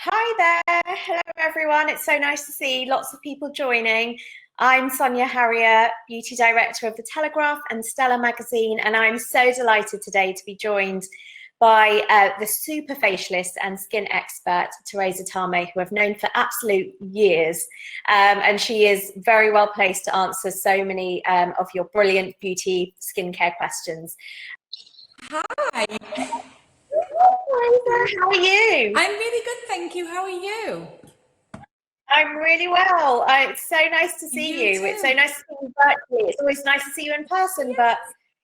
Hi there. Hello, everyone. It's so nice to see lots of people joining. I'm Sonia Haria, Beauty Director of the Telegraph and Stella magazine, and I'm so delighted today to be joined by the super-facialist and skin expert, Teresa Tarmey, who I've known for absolute years. And she is very well placed to answer so many of your brilliant beauty skincare questions. Hi. How are you? I'm really good, thank you. How are you? I'm really well. It's so nice to see you. It's so nice to see you virtually. It's always nice to see you in person, but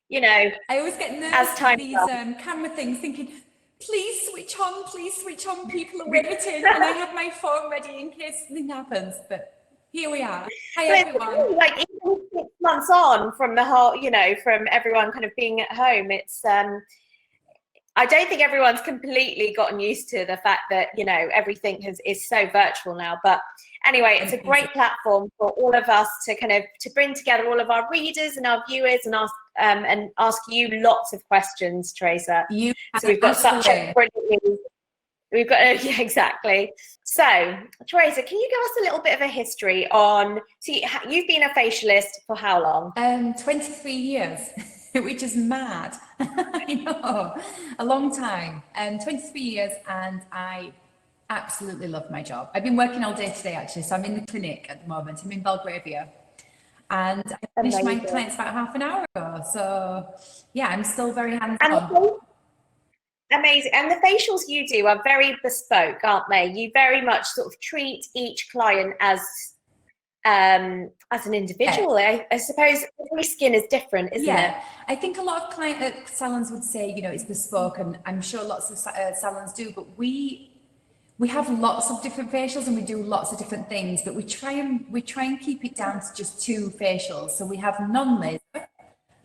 you know, I always get nervous with these camera things, thinking, please switch on. People are waiting, and I have my phone ready in case something happens. But here we are. Hi everyone. Like even 6 months on from the whole, from everyone kind of being at home, it's I don't think everyone's completely gotten used to the fact that, everything is so virtual now. But anyway, it's a great platform for all of us to bring together all of our readers and our viewers and ask you lots of questions, Teresa. So we've got such a brilliant, yeah, exactly. So Teresa, can you give us a little bit of a history on, you've been a facialist for how long? 23 years. Which is mad. I know, a long time. 23 years, and I absolutely love my job. I've been working all day today, actually, so I'm in the clinic at the moment. I'm in Belgravia, and I finished my clients about half an hour ago. So yeah, I'm still very hands-on. Amazing. And the facials you do are very bespoke, aren't they? You very much sort of treat each client as an individual. I suppose every skin is different, isn't it? I think a lot of client salons would say, it's bespoke, and I'm sure lots of salons do, but we have lots of different facials and we do lots of different things, but we try and keep it down to just 2 facials. So we have non-laser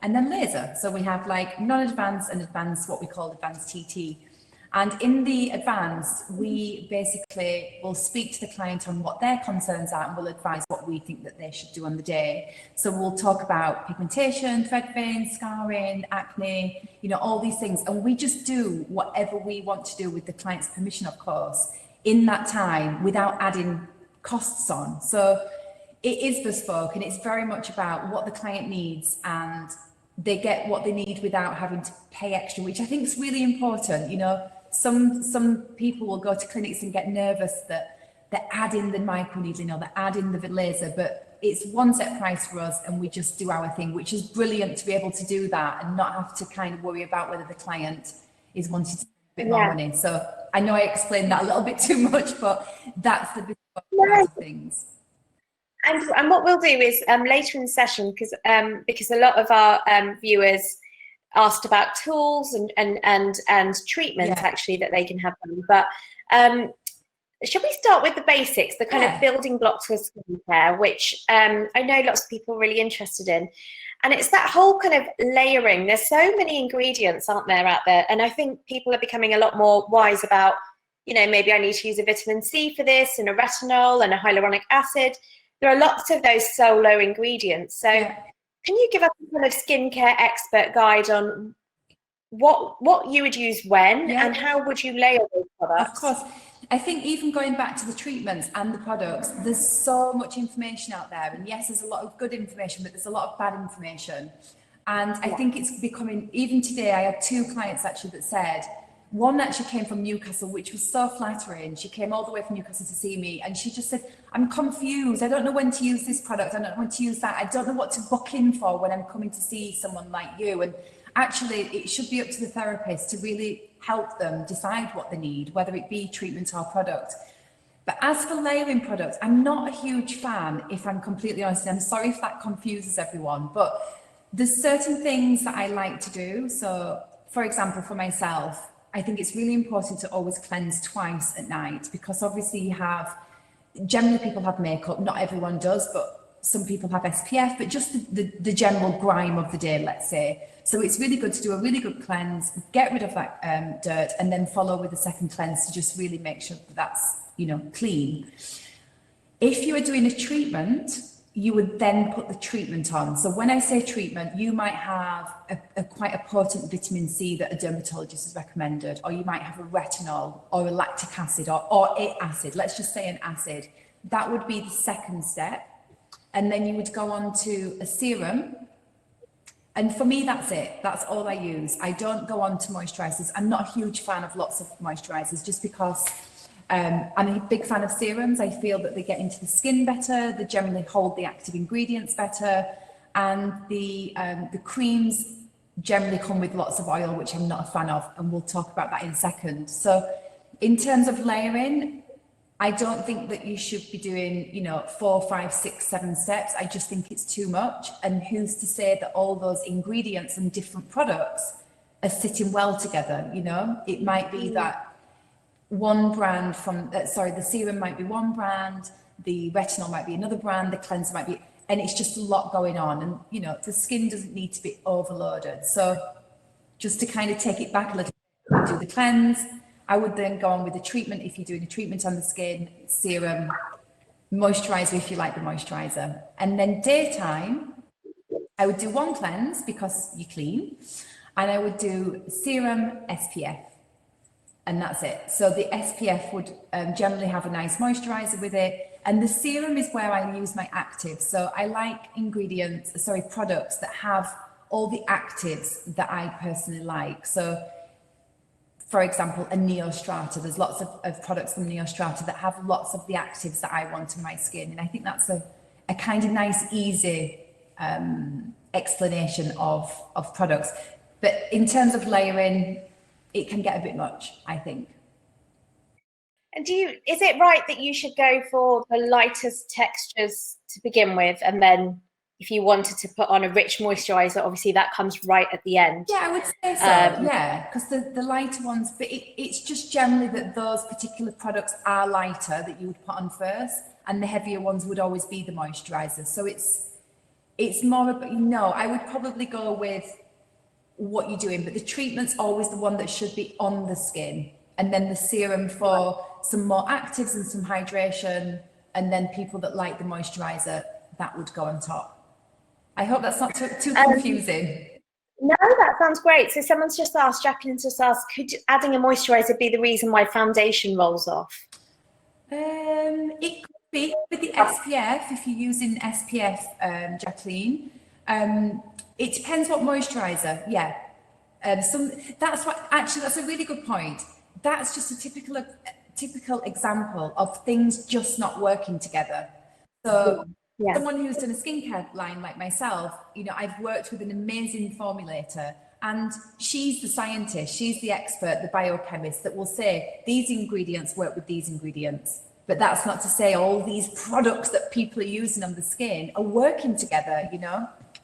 and then laser. So we have like non-advanced and advanced, what we call advanced TT. And in the advance, we basically will speak to the client on what their concerns are and we'll advise what we think that they should do on the day. So we'll talk about pigmentation, thread veins, scarring, acne, all these things. And we just do whatever we want to do with the client's permission, of course, in that time without adding costs on. So it is bespoke, and it's very much about what the client needs, and they get what they need without having to pay extra, which I think is really important. Some people will go to clinics and get nervous that they're adding the microneedling or they're adding the laser, but it's one set price for us, and we just do our thing, which is brilliant to be able to do that and not have to kind of worry about whether the client is wanting to spend a bit more money. So I know I explained that a little bit too much, but that's the big things. And what we'll do is later in the session, because a lot of our viewers asked about tools and treatments actually that they can have done. But shall we start with the basics, the kind of building blocks for skincare, which I know lots of people are really interested in. And it's that whole kind of layering. There's so many ingredients, aren't there, out there? And I think people are becoming a lot more wise about, maybe I need to use a vitamin C for this and a retinol and a hyaluronic acid. There are lots of those solo ingredients. So can you give us a kind of skincare expert guide on what you would use when and how would you layer those products? Of course. I think even going back to the treatments and the products, there's so much information out there. And yes, there's a lot of good information, but there's a lot of bad information. And I think it's becoming, even today, I had 2 clients actually that said, one actually came from Newcastle, which was so flattering. She came all the way from Newcastle to see me, and she just said, I'm confused. I don't know when to use this product. I don't know when to use that. I don't know what to book in for when I'm coming to see someone like you. And actually, it should be up to the therapist to really help them decide what they need, whether it be treatment or product. But as for layering products, I'm not a huge fan, if I'm completely honest. I'm sorry if that confuses everyone, but there's certain things that I like to do. So, for example, for myself, I think it's really important to always cleanse twice at night, because obviously generally people have makeup, not everyone does, but some people have SPF, but just the general grime of the day, let's say. So it's really good to do a really good cleanse, get rid of that dirt, and then follow with a second cleanse to just really make sure that that's, clean. If you are doing a treatment, you would then put the treatment on. So when I say treatment, you might have a quite a potent vitamin C that a dermatologist has recommended, or you might have a retinol or a lactic acid or a acid, let's just say an acid. That would be the second step. And then you would go on to a serum. And for me, that's it. That's all I use. I don't go on to moisturizers. I'm not a huge fan of lots of moisturizers just because I'm a big fan of serums. I feel that they get into the skin better, they generally hold the active ingredients better, and the creams generally come with lots of oil, which I'm not a fan of, and we'll talk about that in a second. So in terms of layering, I don't think that you should be doing, 4, 5, 6, 7 steps. I just think it's too much. And who's to say that all those ingredients and different products are sitting well together, It might be that one brand the serum might be one brand, the retinol might be another brand, the cleanser might be, and it's just a lot going on. And, the skin doesn't need to be overloaded. So just to kind of take it back a little bit, do the cleanse. I would then go on with the treatment if you're doing a treatment on the skin, serum, moisturizer if you like the moisturizer. And then daytime, I would do one cleanse because you're clean, and I would do serum, SPF. And that's it. So the SPF would generally have a nice moisturizer with it. And the serum is where I use my actives. So I like products that have all the actives that I personally like. So for example, a NEOSTRATA, there's lots of products from NEOSTRATA that have lots of the actives that I want in my skin. And I think that's a kind of nice, easy explanation of products. But in terms of layering, it can get a bit much, I think. And is it right that you should go for the lightest textures to begin with, and then if you wanted to put on a rich moisturizer, obviously that comes right at the end? Yeah, I would say so. Yeah, because the lighter ones, but it's just generally that those particular products are lighter that you would put on first, and the heavier ones would always be the moisturizer. So it's more about, I would probably go with what you're doing, but the treatment's always the one that should be on the skin, and then the serum for some more actives and some hydration, and then people that like the moisturizer, that would go on top. I hope that's not too confusing. No, that sounds great. So Jacqueline's just asked, could adding a moisturizer be the reason why foundation rolls off? It could be with the SPF, if you're using SPF, Jacqueline. It depends what moisturizer, yeah. That's a really good point. That's just a typical example of things just not working together. So someone who's done a skincare line like myself, I've worked with an amazing formulator, and she's the scientist, she's the expert, the biochemist that will say these ingredients work with these ingredients. But that's not to say all these products that people are using on the skin are working together,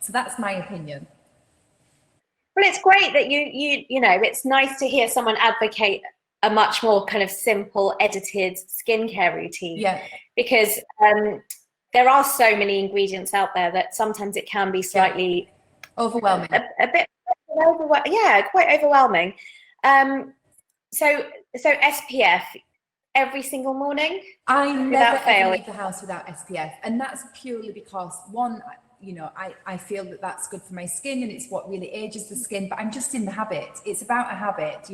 So that's my opinion. Well, it's great that it's nice to hear someone advocate a much more kind of simple, edited skincare routine. Yeah. Because there are so many ingredients out there that sometimes it can be slightly overwhelming. A bit quite overwhelming. So SPF every single morning? I never ever leave the house without SPF, and that's purely because one, I feel that that's good for my skin and it's what really ages the skin, but I'm just in the habit. It's about a habit,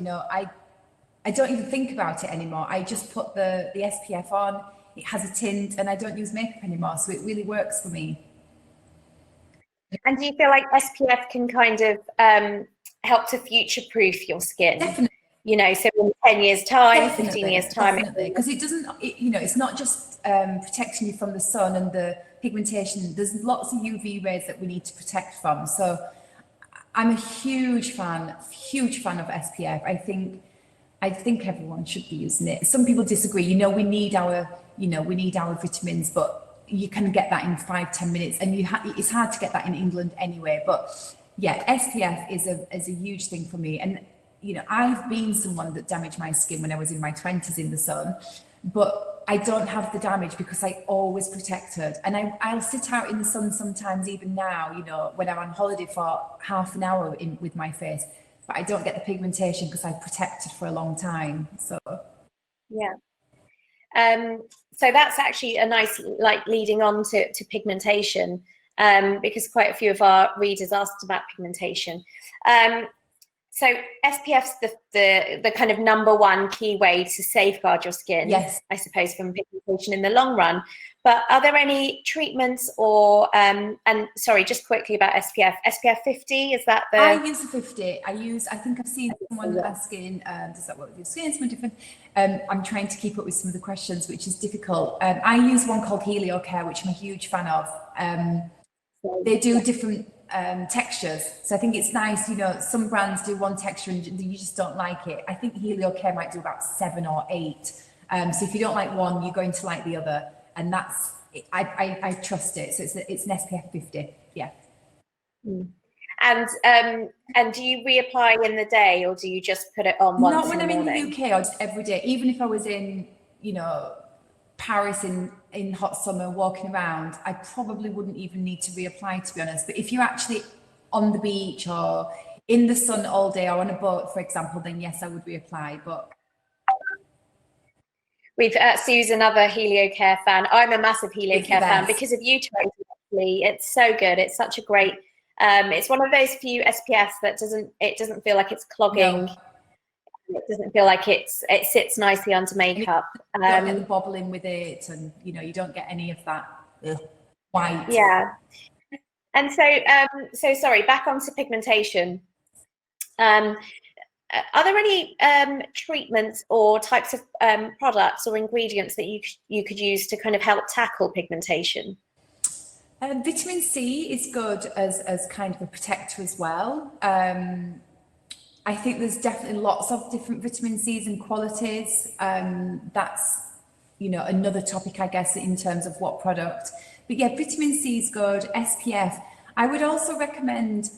I don't even think about it anymore. I just put the SPF on, it has a tint, and I don't use makeup anymore, so it really works for me. And do you feel like SPF can kind of help to future-proof your skin? Definitely. So in 10 years' time, Definitely, 15 years' time. Definitely, because it's not just protecting you from the sun and the pigmentation. There's lots of UV rays that we need to protect from. So I'm a huge fan of SPF. I think everyone should be using it. Some people disagree. We need our vitamins, but you can get that in 5-10 minutes, and it's hard to get that in England anyway. But yeah, SPF is a huge thing for me. And I've been someone that damaged my skin when I was in my 20s in the sun, but I don't have the damage because I always protected. And I'll sit out in the sun sometimes, even now, when I'm on holiday for half an hour with my face, but I don't get the pigmentation because I've protected for a long time. So yeah. So that's actually a nice, like, leading on to pigmentation, because quite a few of our readers asked about pigmentation. So SPF's the kind of number one key way to safeguard your skin, yes, I suppose, from pigmentation in the long run. But are there any treatments or, and sorry, just quickly about SPF 50, is that the? I use the 50. I think I've seen someone asking, does that work with your skin? Something different. I'm trying to keep up with some of the questions, which is difficult. I use one called HELIOCARE, which I'm a huge fan of. They do different textures. So I think it's nice, you know, some brands do one texture and you just don't like it. I think HELIOCARE might do about 7 or 8. So if you don't like one, you're going to like the other. And that's, I trust it. So it's an SPF 50, yeah. And do you reapply in the day, or do you just put it on once? Not when I'm in the morning? UK, or just every day. Even if I was in, you know, Paris in hot summer walking around, I probably wouldn't even need to reapply, to be honest. But if you're actually on the beach or in the sun all day or on a boat, for example, then yes, I would reapply. But we've Sue's another HELIOCARE fan. I'm a massive HELIOCARE fan because of you, Tracy. Actually, it's so good. It's such a great. It's one of those few SPFs that doesn't feel like it's clogging. No. It doesn't feel like it sits nicely under makeup. You don't get the bobbling with it, and you know, you don't get any of that white. Yeah. And so sorry, back onto pigmentation. Are there any treatments or types of products or ingredients that you could use to kind of help tackle pigmentation? Vitamin C is good as kind of a protector as well. I think there's definitely lots of different vitamin C's and qualities. That's, you know, another topic, I guess, in terms of what product. But yeah, vitamin C is good. SPF. I would also recommend,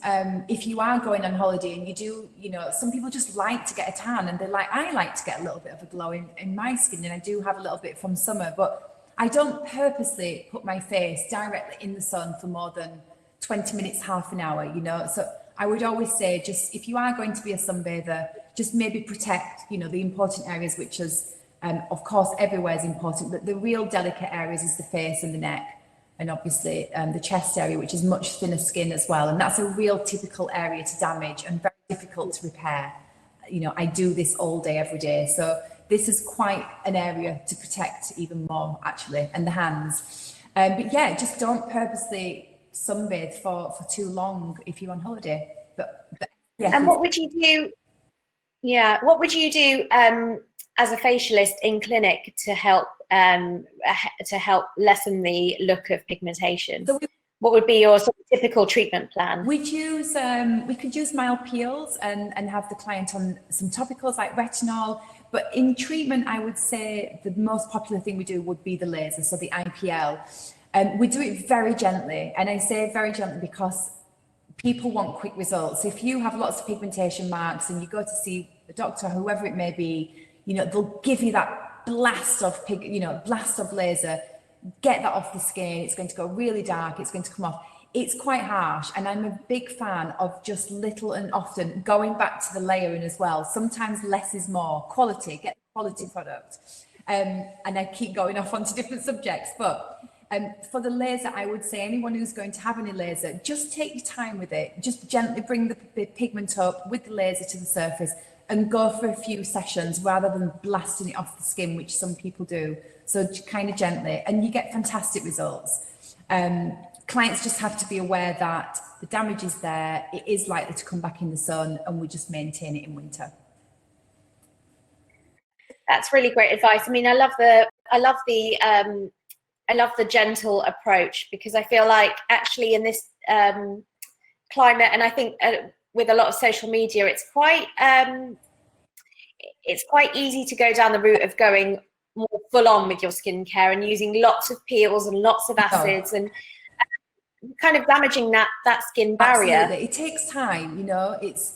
if you are going on holiday and you do, you know, some people just like to get a tan, and I like to get a little bit of a glow in my skin, and I do have a little bit from summer, but I don't purposely put my face directly in the sun for more than 20 minutes, half an hour, you know. So I would always say, just if you are going to be a sunbather, just maybe protect, you know, the important areas, which is, of course, everywhere is important, but the real delicate areas is the face and the neck, and obviously the chest area, which is much thinner skin as well. And that's a real typical area to damage and very difficult to repair. You know, I do this all day, every day. So this is quite an area to protect even more, actually, and the hands. But yeah, just don't purposely sunbathe for too long if you're on holiday. But yeah. And what would you do? Yeah, what would you do as a facialist in clinic to help lessen the look of pigmentation? So what would be your sort of typical treatment plan? We'd use we could use mild peels and have the client on some topicals like retinol. But in treatment, I would say the most popular thing we do would be the laser, so the IPL. We do it very gently, and I say very gently because people want quick results. If you have lots of pigmentation marks and you go to see a doctor, whoever it may be, you know, they'll give you that blast of laser, get that off the skin. It's going to go really dark. It's going to come off. It's quite harsh, and I'm a big fan of just little and often going back to the layering as well. Sometimes less is more. Quality, get the quality product. And I keep going off onto different subjects, but for the laser, I would say anyone who's going to have any laser, just take your time with it. Just gently bring the pigment up with the laser to the surface and go for a few sessions rather than blasting it off the skin, which some people do. So kind of gently, and you get fantastic results. Clients just have to be aware that the damage is there. It is likely to come back in the sun, and we just maintain it in winter. That's really great advice. I mean, I love the gentle approach, because I feel like actually in this climate, and I think with a lot of social media, it's quite easy to go down the route of going more full on with your skincare and using lots of peels and lots of acids and kind of damaging that skin barrier. Absolutely. It takes time, you know. It's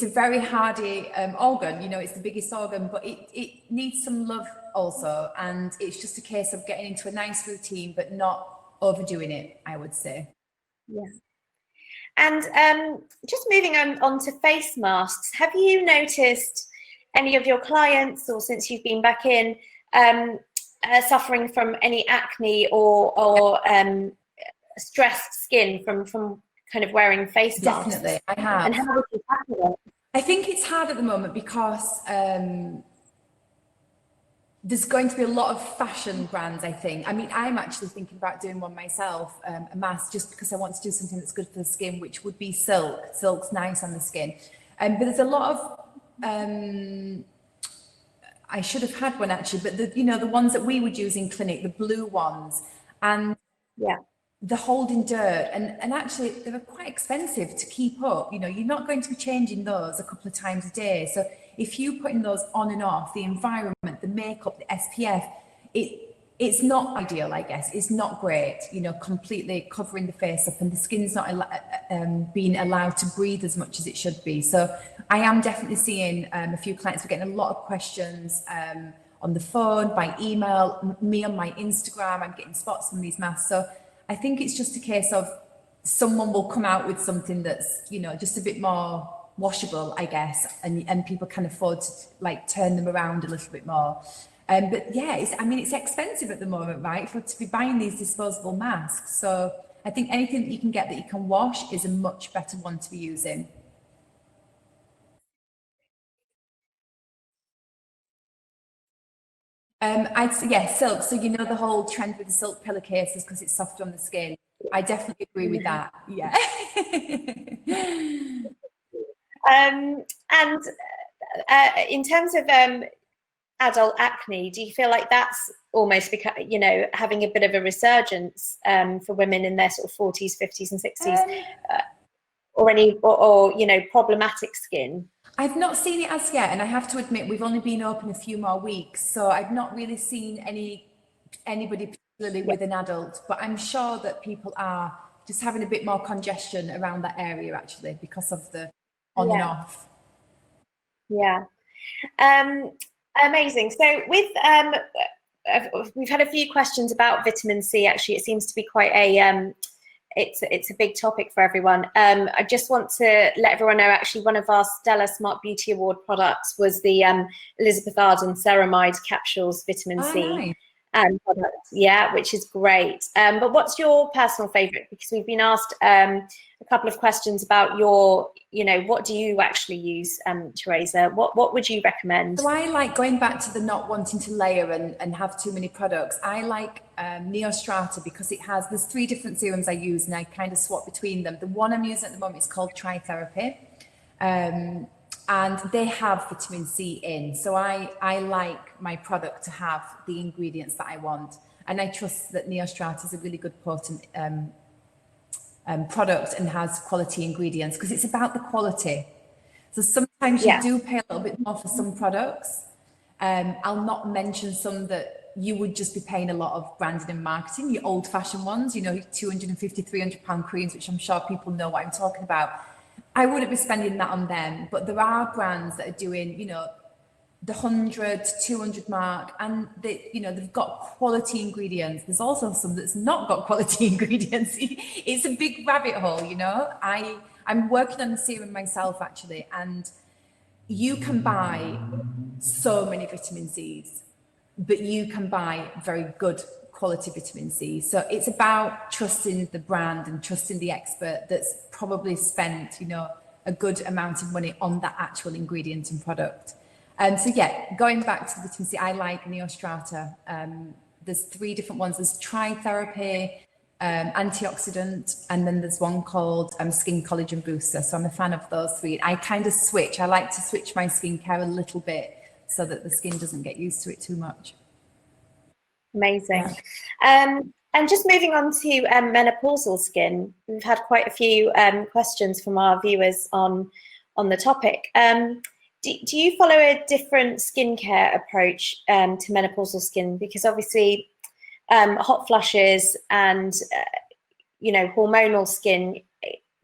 a very hardy organ, you know. It's the biggest organ, but it needs some love also, and it's just a case of getting into a nice routine but not overdoing it, I would say. Yeah. And just moving on to face masks, have you noticed any of your clients, or since you've been back in, suffering from any acne or stressed skin from kind of wearing face masks? Definitely, I have. And how would you tackle it? I think it's hard at the moment because there's going to be a lot of fashion brands, I think. I mean, I'm actually thinking about doing one myself, a mask, just because I want to do something that's good for the skin, which would be silk. Silk's nice on the skin. But there's a lot of, I should have had one actually, but the ones that we would use in clinic, the blue ones, and yeah, the holding dirt, and actually they're quite expensive to keep up. You're not going to be changing those a couple of times a day. So if you're putting those on and off, the environment, the makeup, the SPF, it's not ideal, I guess. It's not great, completely covering the face up, and the skin's not being allowed to breathe as much as it should be. So I am definitely seeing a few clients. We're getting a lot of questions on the phone, by email, me on my Instagram. I'm getting spots on these masks. So I think it's just a case of someone will come out with something that's, just a bit more washable, I guess, and people can afford to turn them around a little bit more. But yeah, it's expensive at the moment, right, to be buying these disposable masks. So I think anything that you can get that you can wash is a much better one to be using. I'd say, yeah, silk. So the whole trend with the silk pillowcases because it's softer on the skin. I definitely agree with that. Yeah. And in terms of adult acne, do you feel like that's almost become, having a bit of a resurgence for women in their sort of 40s, 50s, and 60s, or problematic skin? I've not seen it as yet, and I have to admit we've only been open a few more weeks, so I've not really seen anybody particularly with an adult, but I'm sure that people are just having a bit more congestion around that area actually because of the on and off. Yeah. Amazing. So with we've had a few questions about vitamin C. Actually, it seems to be quite a it's a big topic for everyone. I just want to let everyone know, actually, one of our Stellar Smart Beauty Award products was the Elizabeth Arden Ceramide Capsules Vitamin C. Nice. Product, yeah, which is great. But what's your personal favorite? Because we've been asked a couple of questions about your, what do you actually use, Teresa? What would you recommend? So I like, going back to the not wanting to layer and have too many products, I like NEOSTRATA because there's 3 different serums I use and I kind of swap between them. The one I'm using at the moment is called Tritherapy. And they have vitamin C in. So I like my product to have the ingredients that I want. And I trust that NEOSTRATA is a really good potent product and has quality ingredients because it's about the quality. So sometimes you do pay a little bit more for some products. I'll not mention some that you would just be paying a lot of branding and marketing, your old fashioned ones, 250, £300 creams, which I'm sure people know what I'm talking about. I wouldn't be spending that on them, but there are brands that are doing, the 100, 200 mark, and they've got quality ingredients. There's also some that's not got quality ingredients. It's a big rabbit hole, I'm working on the serum myself actually, and you can buy so many vitamin C's, but you can buy very good quality vitamin C. So it's about trusting the brand and trusting the expert that's probably spent, a good amount of money on that actual ingredient and product. So yeah, going back to the vitamin C, I like NEOSTRATA. There's 3 different ones. There's Tritherapy, Antioxidant, and then there's one called Skin Collagen Booster. So I'm a fan of those 3. I kind of switch. I like to switch my skincare a little bit so that the skin doesn't get used to it too much. Amazing. Yeah. And just moving on to menopausal skin, we've had quite a few questions from our viewers on the topic. Do you follow a different skincare approach to menopausal skin? Because obviously hot flushes and, hormonal skin,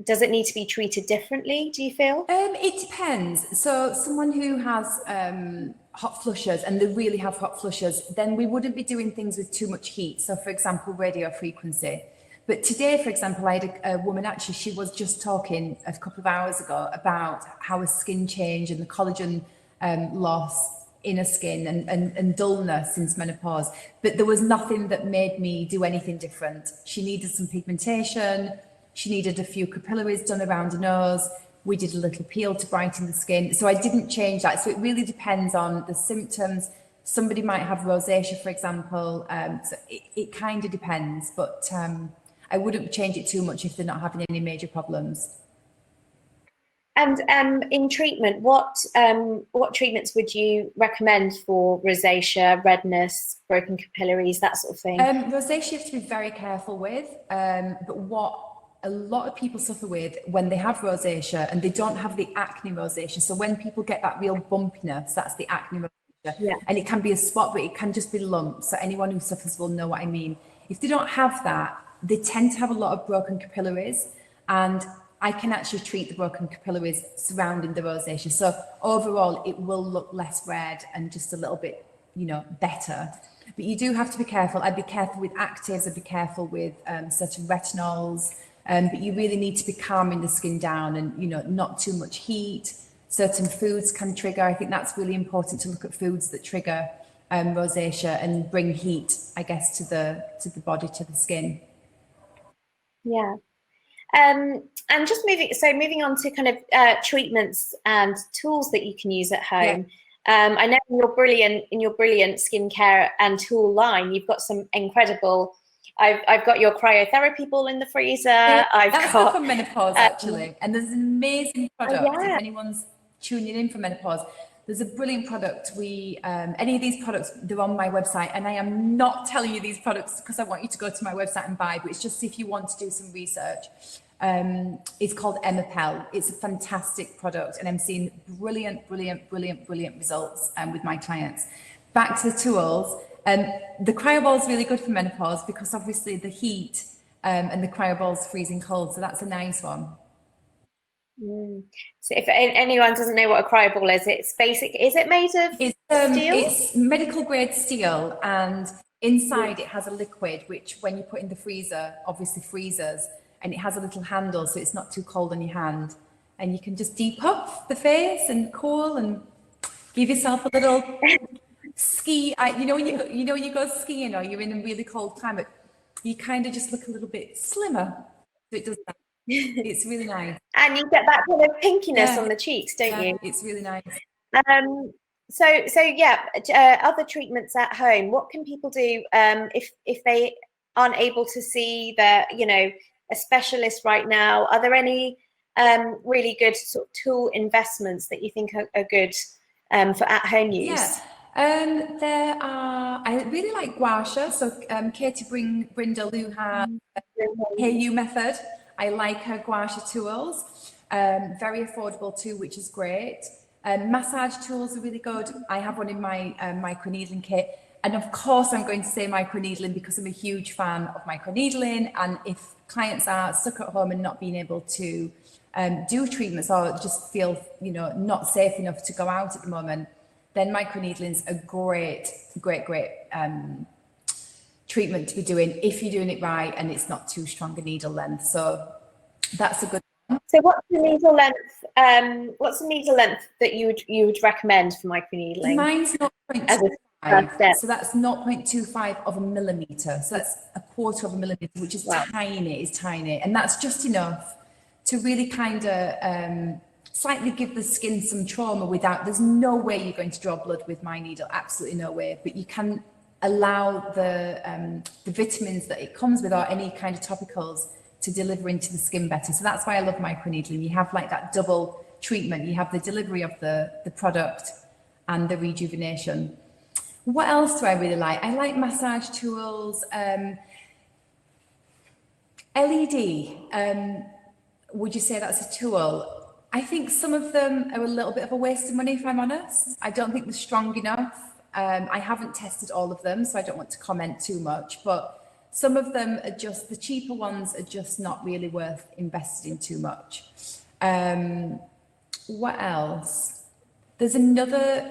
does it need to be treated differently, do you feel? It depends. So someone who has hot flushes and they really have hot flushes, then we wouldn't be doing things with too much heat. So for example, radio frequency. But today, for example, I had a woman, actually, she was just talking a couple of hours ago about how her skin changed and the collagen loss inner skin and dullness since menopause, but there was nothing that made me do anything different. She needed some pigmentation. She needed a few capillaries done around her nose. We did a little peel to brighten the skin. So I didn't change that. So it really depends on the symptoms. Somebody might have rosacea, for example. So it kind of depends, but I wouldn't change it too much if they're not having any major problems. And in treatment, what treatments would you recommend for rosacea, redness, broken capillaries, that sort of thing? Rosacea you have to be very careful with, but what a lot of people suffer with when they have rosacea and they don't have the acne rosacea. So when people get that real bumpiness, that's the acne rosacea. Yeah. And it can be a spot, but it can just be lumps. So anyone who suffers will know what I mean. If they don't have that, they tend to have a lot of broken capillaries, and I can actually treat the broken capillaries surrounding the rosacea. So overall, it will look less red and just a little bit, better. But you do have to be careful. I'd be careful with actives. I'd be careful with certain retinols. But you really need to be calming the skin down and, not too much heat. Certain foods can trigger. I think that's really important to look at foods that trigger rosacea and bring heat, I guess, to the body, to the skin. Yeah. And just moving on to kind of treatments and tools that you can use at home. Yeah. I know in your brilliant skincare and tool line, you've got some incredible. I've got your cryotherapy ball in the freezer. Yeah, That's for menopause actually, and there's an amazing product. If anyone's tuning in for menopause, there's a brilliant product. Any of these products, they're on my website, and I am not telling you these products because I want you to go to my website and buy, but it's just if you want to do some research. It's called Emapel. It's a fantastic product, and I'm seeing brilliant results with my clients. Back to the tools. The Cryoball is really good for menopause because obviously the heat and the Cryoball's freezing cold, so that's a nice one. So if anyone doesn't know what a Cryoball is, it's basic. Is it made of steel? It's medical grade steel, and inside it has a liquid which, when you put in the freezer, obviously freezes, and it has a little handle so it's not too cold on your hand, and you can just depuff the face and cool and give yourself a little ski. When you go skiing or you're in a really cold climate, you kind of just look a little bit slimmer. So it does that. It's really nice. And you get that kind of pinkiness on the cheeks, don't you? It's really nice. Other treatments at home. What can people do if they aren't able to see a specialist right now? Are there any really good sort of tool investments that you think are good for at-home use? Yeah. There are, I really like gua sha. So Katie Brindle, who has KU method. I like her gua sha tools. Very affordable too, which is great. Massage tools are really good. I have one in my microneedling kit. And of course, I'm going to say microneedling because I'm a huge fan of microneedling. And if clients are stuck at home and not being able to do treatments or just feel, not safe enough to go out at the moment, then microneedling's a great treatment to be doing if you're doing it right and it's not too strong a needle length. So that's a good one. So what's the needle length? What's the needle length that you would recommend for microneedling? Mine's 0.25, so that's 0.25 of a millimeter. So that's a quarter of a millimeter, which is tiny. It's tiny, and that's just enough to really kind of slightly give the skin some trauma without. There's no way you're going to draw blood with my needle, absolutely no way. But you can allow the vitamins that it comes with, or any kind of topicals, to deliver into the skin better. So that's why I love microneedling. You have like that double treatment. You have the delivery of the product and the rejuvenation. What else do I really like? I like massage tools. LED, would you say that's a tool? I think some of them are a little bit of a waste of money, if I'm honest. I don't think they're strong enough. I haven't tested all of them, so I don't want to comment too much, but some of them are just, the cheaper ones are just not really worth investing too much. What else? There's another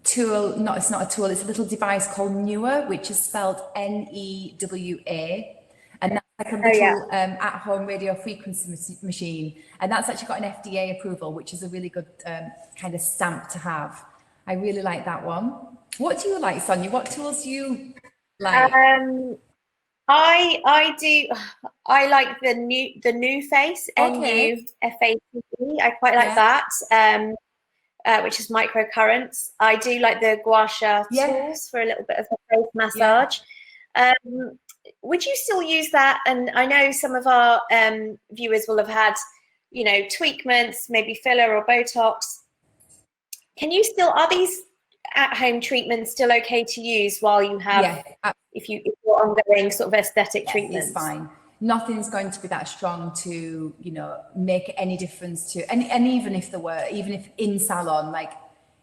tool, it's not a tool, it's a little device called Newa, which is spelled Newa. And that's like a little at-home radio frequency machine, and that's actually got an FDA approval, which is a really good kind of stamp to have. I really like that one. What do you like, Sonia? What tools do you like? I like the new face, NUFACE. I quite like that. Which is microcurrents. I do like the gua sha tools for a little bit of a face massage. Would you still use that? And I know some of our viewers will have had, you know, tweakments, maybe filler or Botox. Can you still, are these at-home treatments still okay to use while you have, if you're ongoing sort of aesthetic treatments? It's fine. Nothing's going to be that strong to, you know, make any difference to, and even if there were, even if in salon, like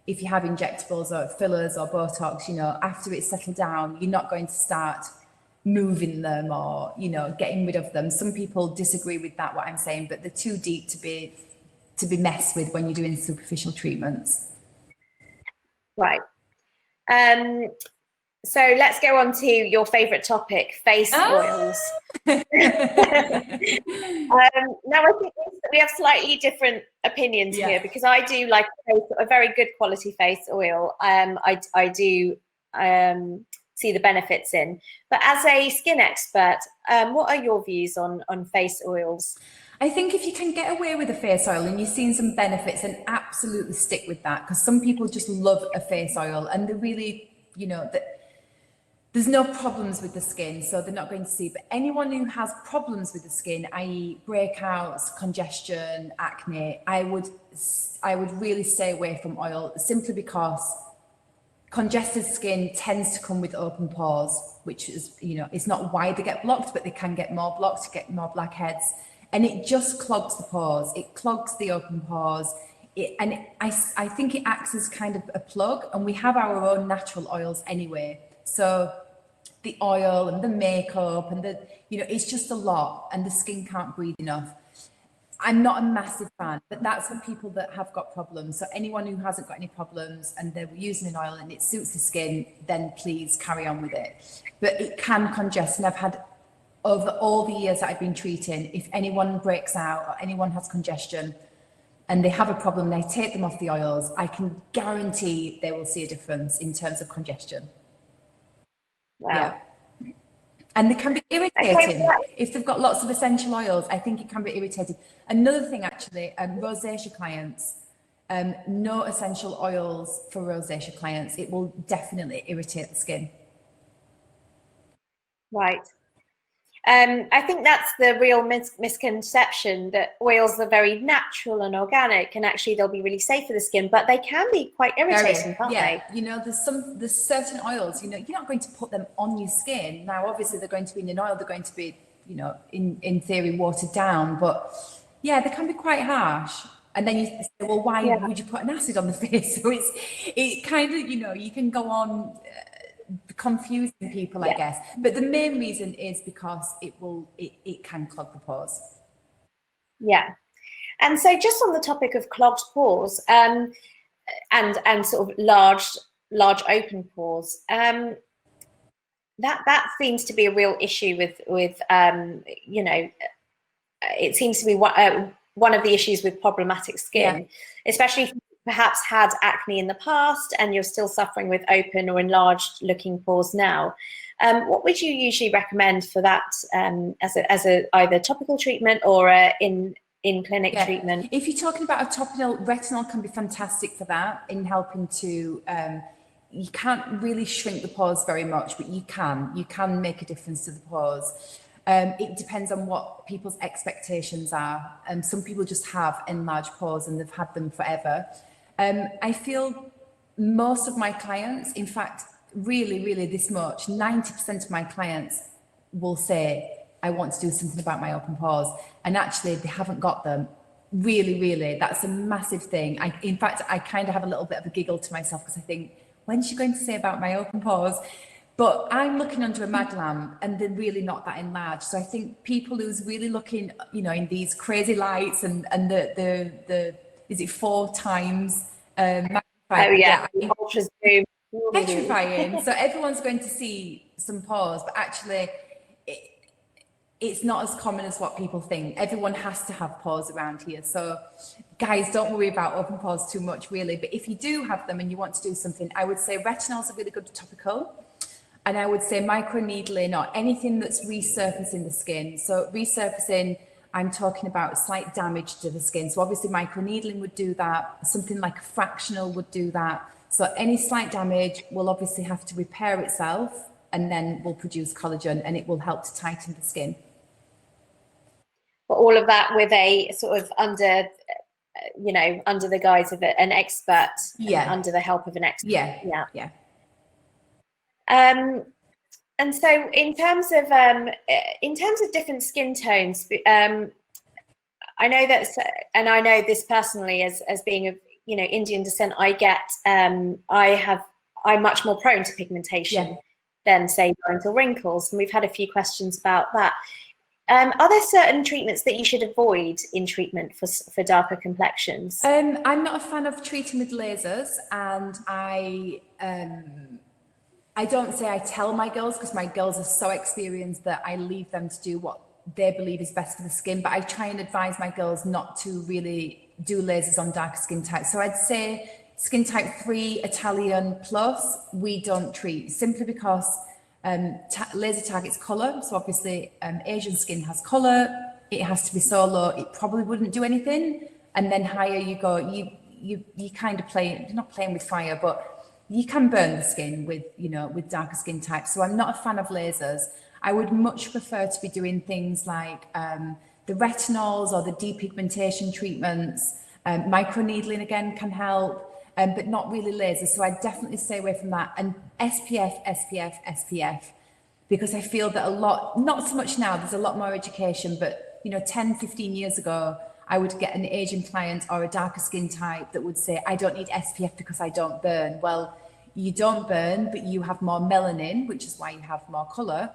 if you have injectables or fillers or Botox, you know, after it's settled down, you're not going to start moving them or, you know, getting rid of them. Some people disagree with that, what I'm saying, but they're too deep to be messed with when you're doing superficial treatments. Right. So let's go on to your favorite topic, face oils. Now I think we have slightly different opinions here, because I do like a very good quality face oil. I do see the benefits in, but as a skin expert, what are your views on face oils? I think if you can get away with a face oil and you've seen some benefits, then absolutely stick with that, because some people just love a face oil and they really, you know, there's no problems with the skin, so they're not going to see. But anyone who has problems with the skin, i.e. breakouts, congestion, acne, I would really stay away from oil, simply because congested skin tends to come with open pores, which is, you know, it's not why they get blocked, but they can get more blocked, get more blackheads. And it just clogs the pores. It clogs the open pores. I think it acts as kind of a plug, and we have our own natural oils anyway. So the oil and the makeup and the, you know, it's just a lot, and the skin can't breathe enough. I'm not a massive fan, but that's for people that have got problems. So anyone who hasn't got any problems and they're using an oil and it suits the skin, then please carry on with it. But it can congest, and I've had, over all the years that I've been treating, if anyone breaks out or anyone has congestion and they have a problem, they take them off the oils, I can guarantee they will see a difference in terms of congestion. Wow. Yeah. And they can be irritating. If they've got lots of essential oils, I think it can be irritating. Another thing, actually, rosacea clients, no essential oils for rosacea clients. It will definitely irritate the skin. Right. I think that's the real misconception, that oils are very natural and organic, and actually they'll be really safe for the skin, but they can be quite irritating, can't they? You know, there's certain oils, you know, you're not going to put them on your skin. Now, obviously they're going to be in an oil, they're going to be, you know, in theory watered down, but yeah, they can be quite harsh. And then you say, well, why would you put an acid on the face? So it kind of, you know, you can go on confusing people, I guess. But the main reason is because it can clog the pores. Yeah. And so just on the topic of clogged pores, and sort of large open pores, that seems to be a real issue with you know, it seems to be one of the issues with problematic skin, especially if you perhaps had acne in the past and you're still suffering with open or enlarged looking pores now. What would you usually recommend for that, as a either topical treatment or in clinic treatment? If you're talking about a topical, retinol can be fantastic for that, in helping to, you can't really shrink the pores very much, but you can make a difference to the pores. It depends on what people's expectations are. Some people just have enlarged pores and they've had them forever. I feel most of my clients, in fact, really this much, 90% of my clients will say, I want to do something about my open pores. And actually they haven't got them. Really, that's a massive thing. In fact, I kind of have a little bit of a giggle to myself, because I think, when's she going to say about my open pores? But I'm looking under a mag lamp and they're really not that enlarged. So I think people who's really looking, you know, in these crazy lights and the is it 4 times magnifying? Ultra zoom. Petrifying. So everyone's going to see some pores, but actually it's not as common as what people think. Everyone has to have pores around here. So guys, don't worry about open pores too much really. But if you do have them and you want to do something, I would say retinol's a really good topical. And I would say microneedling or anything that's resurfacing the skin. So resurfacing, I'm talking about slight damage to the skin. So obviously microneedling would do that. Something like a fractional would do that. So any slight damage will obviously have to repair itself and then will produce collagen, and it will help to tighten the skin. But all of that with a sort of under the guise of an expert, under the help of an expert. Yeah. And so in terms of different skin tones, I know that, and I know this personally as being of Indian descent, I'm much more prone to pigmentation than say lines or wrinkles, and we've had a few questions about that. Are there certain treatments that you should avoid in treatment for darker complexions? I'm not a fan of treating with lasers, and I don't say I tell my girls, because my girls are so experienced that I leave them to do what they believe is best for the skin, but I try and advise my girls not to really do lasers on darker skin types. So I'd say skin type 3, Italian plus, we don't treat, simply because laser targets color. So obviously Asian skin has color, it has to be so low it probably wouldn't do anything, and then higher you go, you kind of you're not playing with fire, but you can burn the skin with with darker skin types. So I'm not a fan of lasers. I would much prefer to be doing things like the retinols or the depigmentation treatments. Microneedling again can help, but not really lasers. So I definitely stay away from that. And SPF, because I feel that not so much now, there's a lot more education, but 10, 15 years ago, I would get an Asian client or a darker skin type that would say, I don't need SPF because I don't burn. Well, you don't burn, but you have more melanin, which is why you have more color,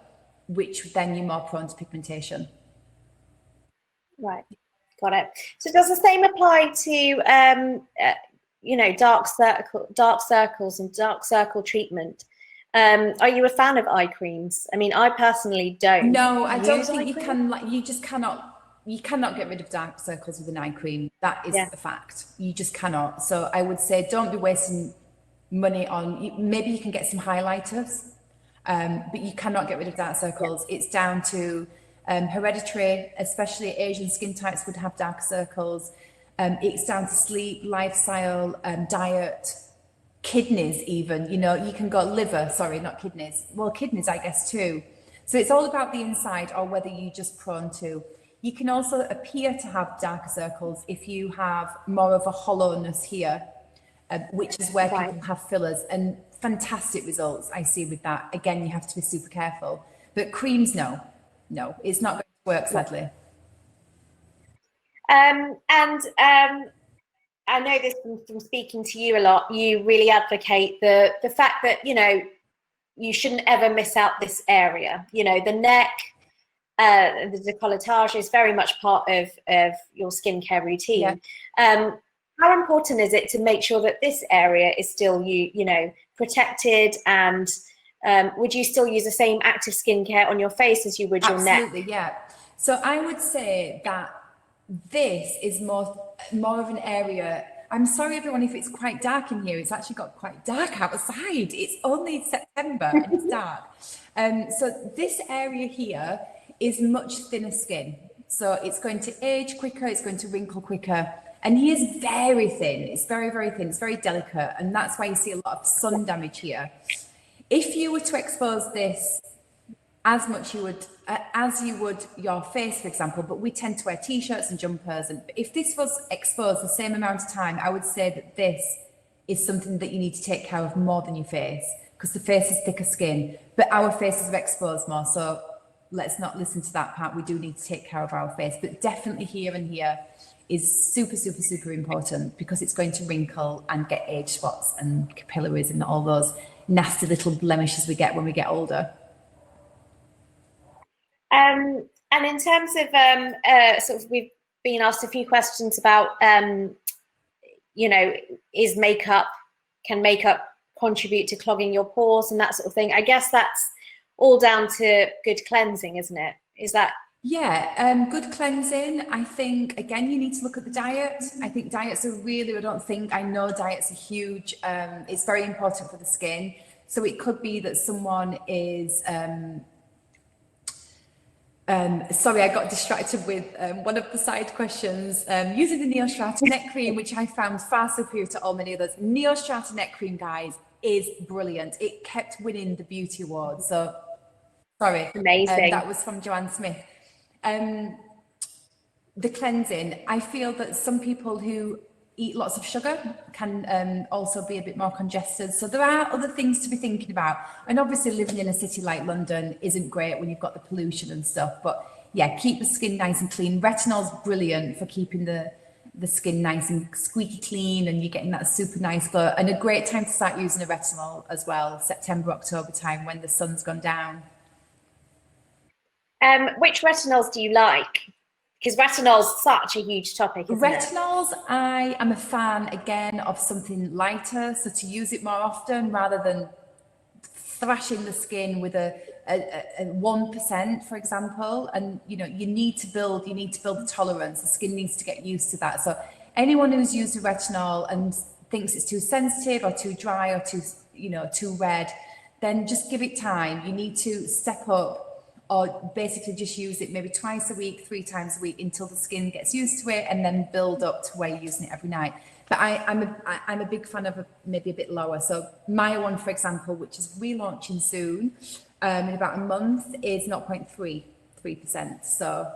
which then you're more prone to pigmentation. Right, got it. So does the same apply to dark circles and dark circle treatment? Are you a fan of eye creams? I mean, I personally don't. No, I don't think you can. You cannot get rid of dark circles with an eye cream. That is a fact. You just cannot. So I would say don't be wasting money on. Maybe you can get some highlighters, but you cannot get rid of dark circles. It's down to hereditary, especially Asian skin types would have dark circles. It's down to sleep, lifestyle, diet, kidneys even. You can go liver, sorry, not kidneys. Well, kidneys, I guess, too. So it's all about the inside, or whether you're just prone to. You can also appear to have darker circles if you have more of a hollowness here, which is where people have fillers, and fantastic results I see with that. Again, you have to be super careful. But creams, no, it's not going to work, sadly. And I know this from speaking to you a lot, you really advocate the fact that, you shouldn't ever miss out this area. The neck, the decolletage is very much part of your skincare routine. How important is it to make sure that this area is still protected, and would you still use the same active skincare on your face as you would your neck? Absolutely, yeah. So I would say that this is more of an area. I'm sorry everyone if it's quite dark in here. It's actually got quite dark outside. It's only September and it's dark. So this area here is much thinner skin. So it's going to age quicker, it's going to wrinkle quicker. And he is very thin. It's very, very thin. It's very delicate. And that's why you see a lot of sun damage here. If you were to expose this as much as you would your face, for example, but we tend to wear t-shirts and jumpers. And if this was exposed the same amount of time, I would say that this is something that you need to take care of more than your face, because the face is thicker skin, but our faces are exposed more. So let's not listen to that part. We do need to take care of our face, but definitely here and here is super, super, super important, because it's going to wrinkle and get age spots and capillaries and all those nasty little blemishes we get when we get older. And in terms of sort of, we've been asked a few questions about, is can makeup contribute to clogging your pores and that sort of thing? I guess that's all down to good cleansing, isn't it? Is that Yeah, good cleansing. I think, again, you need to look at the diet. I think diets are really, I know diets are huge. It's very important for the skin. So it could be that someone is, sorry, I got distracted with one of the side questions. Using the NEOSTRATA neck cream, which I found far superior to all many others. NEOSTRATA neck cream, guys, is brilliant. It kept winning the beauty awards. So, sorry. Amazing. That was from Joanne Smith. The cleansing, I feel that some people who eat lots of sugar can also be a bit more congested. So there are other things to be thinking about. And obviously living in a city like London isn't great when you've got the pollution and stuff, but yeah, keep the skin nice and clean. Retinol's brilliant for keeping the skin nice and squeaky clean, and you're getting that super nice glow. And a great time to start using a retinol as well, September, October time when the sun's gone down. Which retinols do you like? Because retinol's such a huge topic, isn't Retinols, I am a fan, again, of something lighter. So to use it more often rather than thrashing the skin with a 1%, for example. And, you know, you need to build the tolerance. The skin needs to get used to that. So anyone who's used a retinol and thinks it's too sensitive or too dry or too red, then just give it time. You need to step up, or basically just use it maybe twice a week, 3 times a week until the skin gets used to it, and then build up to where you're using it every night. But I'm a big fan of maybe a bit lower. So my one, for example, which is relaunching soon, in about a month, is 0.3%. So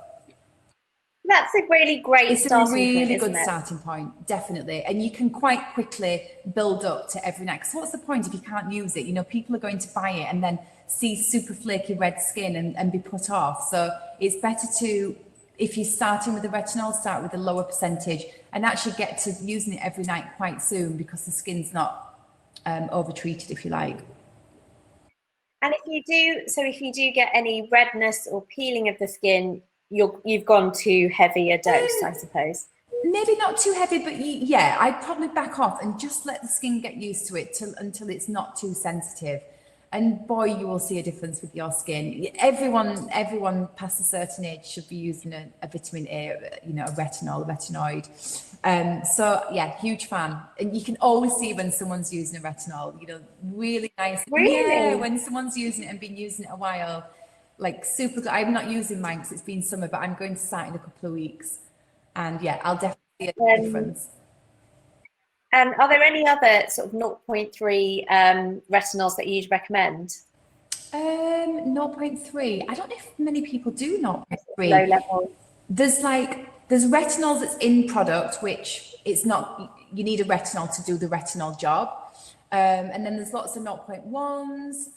that's a really great starting point. It's a really good starting point, definitely. And you can quite quickly build up to every night. Because what's the point if you can't use it? You know, people are going to buy it and then see super flaky red skin and be put off. So it's better to, if you're starting with the retinol, start with a lower percentage and actually get to using it every night quite soon, because the skin's not over treated, if you like. And if you do get any redness or peeling of the skin, you've gone to heavy a dose, I suppose. Maybe not too heavy, but yeah, I'd probably back off and just let the skin get used to it until it's not too sensitive. And boy, you will see a difference with your skin. Everyone past a certain age should be using a vitamin A, you know, a retinol, a retinoid. So yeah, huge fan. And you can always see when someone's using a retinol, you know, really nice. Really? Yeah, when someone's using it and been using it a while, like super good. I'm not using mine because it's been summer, but I'm going to start in a couple of weeks. And yeah, I'll definitely see a difference. And are there any other sort of 0.3 retinols that you'd recommend? 0.3. I don't know if many people do 0.3. Low level. There's retinol that's in product, which it's not, you need a retinol to do the retinol job. And then there's lots of 0.1s.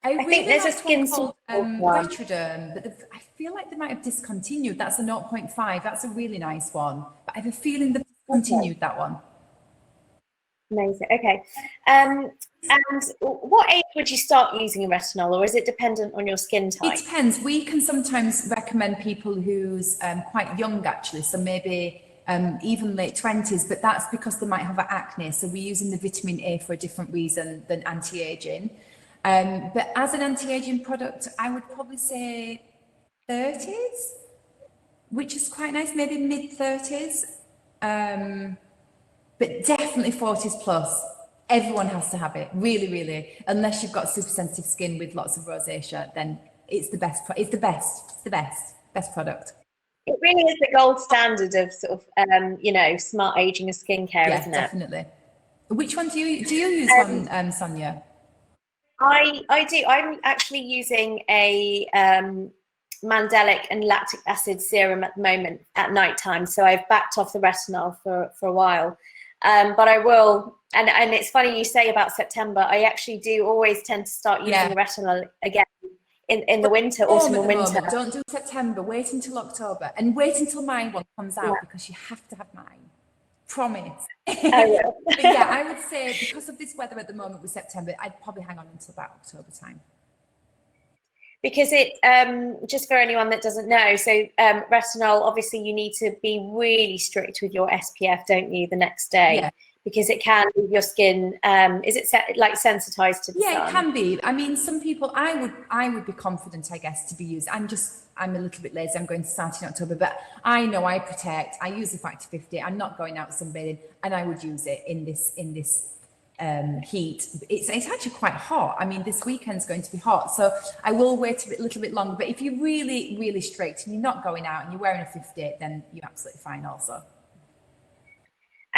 I think there's a skin called Retroderm, but I feel like they might have discontinued. That's a 0.5. That's a really nice one. But I have a feeling they've discontinued that one. Amazing. Okay. And what age would you start using a retinol, or is it dependent on your skin type? It depends. We can sometimes recommend people who's quite young, actually. So maybe even late 20s, but that's because they might have acne. So we're using the vitamin A for a different reason than anti-aging. But as an anti-aging product, I would probably say 30s, which is quite nice, maybe mid-30s. But definitely 40s plus. Everyone has to have it, really, really. Unless you've got super sensitive skin with lots of rosacea, then it's the best. It's the best product. It really is the gold standard of sort of, you know, smart aging of skincare, isn't it? Yeah, definitely. Which one do you use one, Sonia? I do. I'm actually using a mandelic and lactic acid serum at the moment at night time. So I've backed off the retinol for a while. But I will, and it's funny you say about September, I actually do always tend to start using the retinol again in the winter, autumn and winter. Don't do September, wait until October, and wait until my one comes out, because you have to have mine. Promise. But yeah, I would say because of this weather at the moment with September, I'd probably hang on until about October time. because it, just for anyone that doesn't know, so retinol, obviously you need to be really strict with your SPF, don't you, the next day? Yeah. Because it can leave your skin, is it like sensitized to the sun? Yeah, it can be. I mean, some people, I would be confident, I guess, to be used. I'm a little bit lazy. I'm going to start in October, but I know I protect. I use the Factor 50. I'm not going out sunbathing, and I would use it in this heat. It's actually quite hot. I mean, this weekend's going to be hot, so I will wait a little bit longer. But if you're really, really strict and you're not going out and you're wearing a 50, then you're absolutely fine also.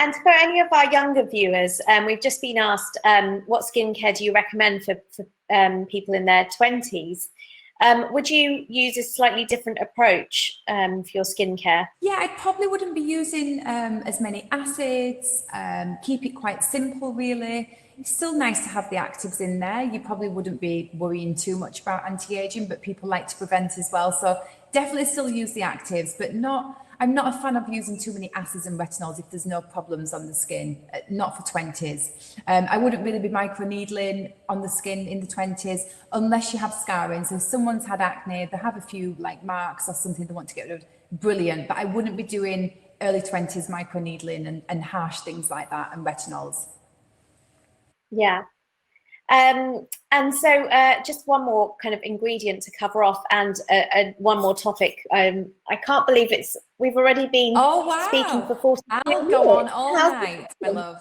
And for any of our younger viewers, we've just been asked, what skincare do you recommend for people in their 20s? Would you use a slightly different approach for your skincare? Yeah, I probably wouldn't be using as many acids, keep it quite simple, really. It's still nice to have the actives in there. You probably wouldn't be worrying too much about anti-aging, but people like to prevent as well. So definitely still use the actives, but I'm not a fan of using too many acids and retinols if there's no problems on the skin, not for 20s. I wouldn't really be microneedling on the skin in the 20s unless you have scarring. So if someone's had acne, they have a few like marks or something they want to get rid of, brilliant. But I wouldn't be doing early 20s microneedling and harsh things like that and retinols. Yeah. And so just one more kind of ingredient to cover off, and one more topic. I can't believe we've already been speaking for 40 minutes. I'll go on all night, my love.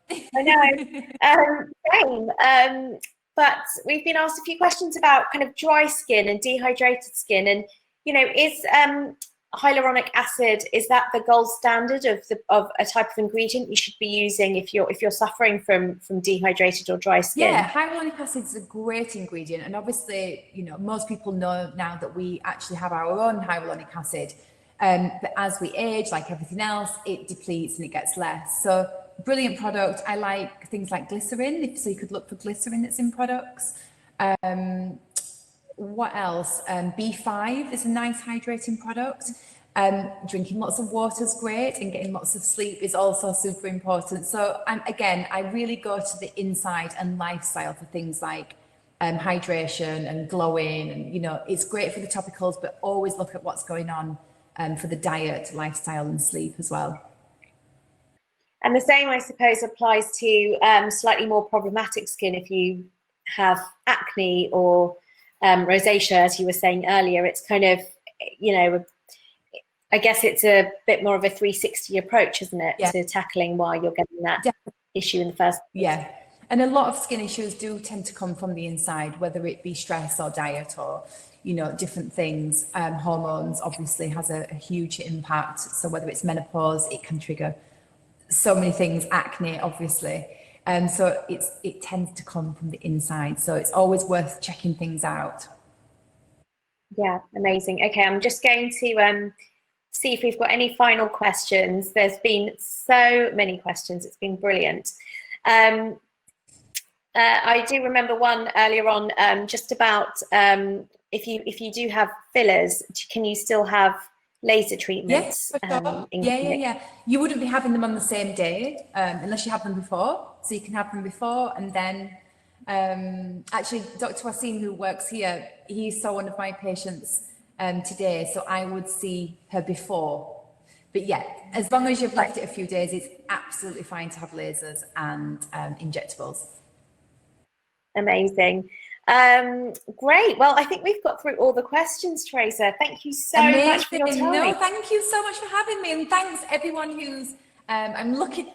I know. Same. But we've been asked a few questions about kind of dry skin and dehydrated skin, and is hyaluronic acid, is that the gold standard of a type of ingredient you should be using if you're suffering from dehydrated or dry skin? Yeah, hyaluronic acid is a great ingredient, and obviously most people know now that we actually have our own hyaluronic acid, but as we age, like everything else, it depletes and it gets less. So brilliant product. I like things like glycerin, so you could look for glycerin that's in products. What else? B5 is a nice hydrating product. Drinking lots of water is great, and getting lots of sleep is also super important. So again, I really go to the inside and lifestyle for things like hydration and glowing, and it's great for the topicals, but always look at what's going on for the diet, lifestyle and sleep as well. And the same, I suppose, applies to slightly more problematic skin. If you have acne or rosacea, as you were saying earlier, it's kind of, I guess it's a bit more of a 360 approach, isn't it, to tackling why you're getting that issue in the first place. Yeah, and a lot of skin issues do tend to come from the inside, whether it be stress or diet or, different things. Hormones obviously has a huge impact. So whether it's menopause, it can trigger so many things, acne, obviously. So it tends to come from the inside. So it's always worth checking things out. Yeah, amazing. Okay, I'm just going to see if we've got any final questions. There's been so many questions. It's been brilliant. I do remember one earlier on, just about if you do have fillers, can you still have laser treatments? Yes, for sure. Yeah. You wouldn't be having them on the same day unless you have them before. So you can have them before, and then actually Dr. Wasim, who works here, he saw one of my patients today, so I would see her before. But yeah, as long as you've left it a few days, it's absolutely fine to have lasers and injectables. Amazing. Great. Well, I think we've got through all the questions, Teresa. Thank you so much for your time. No, thank you so much for having me, and thanks everyone who's I'm looking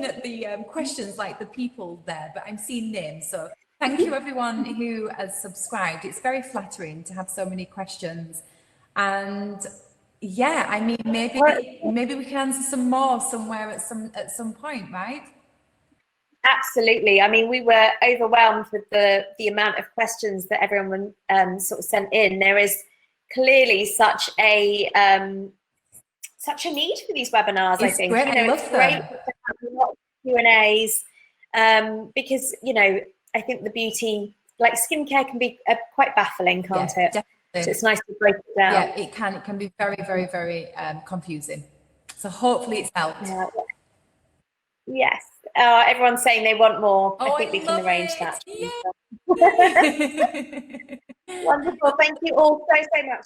at the questions, like the people there, but I'm seeing names. So thank you everyone who has subscribed. It's very flattering to have so many questions, and yeah, I mean, maybe we can answer some more somewhere at some point, right? Absolutely. I mean, we were overwhelmed with the amount of questions that everyone sort of sent in. There is clearly such a need for these webinars. It's I think great. I love it's great to have a lot of Q&As because I think the beauty, like skincare, can be quite baffling, can't it? Definitely. So it's nice to break it down. Yeah, it can be very, very, very confusing. So hopefully it's helped. Yeah. Yes. Everyone's saying they want more. I think we can arrange that. Yeah. Wonderful. Thank you all so much.